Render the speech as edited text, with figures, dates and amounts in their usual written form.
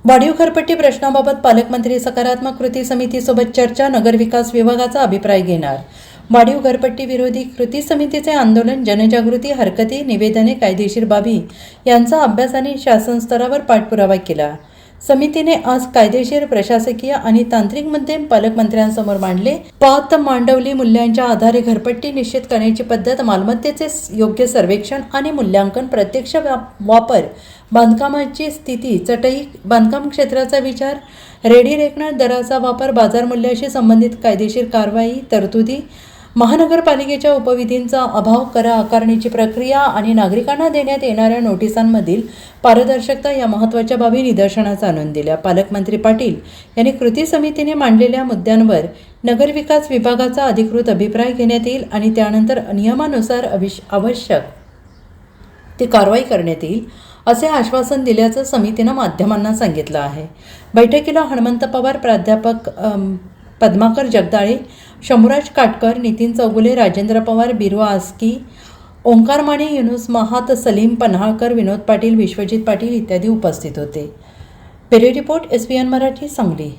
वाढीव घरपट्टी प्रश्नाबाबत पालकमंत्री सकारात्मक कृती समितीसोबत चर्चा, नगरविकास विभागाचा अभिप्राय घेणार. वाढीव घरपट्टी विरोधी कृती समितीचे आंदोलन, जनजागृती, हरकती, निवेदने, कायदेशीर बाबी यांचा अभ्यास आणि शासन स्तरावर पाठपुरावा केला. समितीने आज कायदेशीर, प्रशासकीय आणि तांत्रिक मुद्दे पालकमंत्र्यांसमोर मांडले. पात मांडवली मूल्यांच्या आधारे घरपट्टी निश्चित करण्याची पद्धत, मालमत्तेचे योग्य सर्वेक्षण आणि मूल्यांकन, प्रत्यक्ष वापर, बांधकामाची स्थिती, चटई, बांधकाम क्षेत्राचा विचार, रेडी रेकनर दराचा वापर, बाजार मूल्याशी संबंधित कायदेशीर कारवाई, तरतुदी, महानगरपालिकेच्या उपविधींचा अभाव, कर आकारणीची प्रक्रिया आणि नागरिकांना देण्यात येणाऱ्या नोटिसांमधील पारदर्शकता या महत्त्वाच्या बाबी निदर्शनास आणून दिल्या. पालकमंत्री पाटील यांनी कृती समितीने मांडलेल्या मुद्द्यांवर नगरविकास विभागाचा अधिकृत अभिप्राय घेण्यात येईल आणि त्यानंतर नियमानुसार आवश्यक ती कारवाई करण्यात येईल असे आश्वासन दिल्याचं समितीनं माध्यमांना सांगितलं आहे. बैठकीला हनुमंत पवार, प्राध्यापक पद्माकर जगदाळे, शंभूराज काटकर, नितीन चौगुले, राजेंद्र पवार, बिरू आस्की, ओंकार माने, युनुस महात, सलीम पन्हाळकर, विनोद पाटील, विश्वजित पाटील इत्यादी उपस्थित होते. Bureau report, SBN Marathi, Sangli.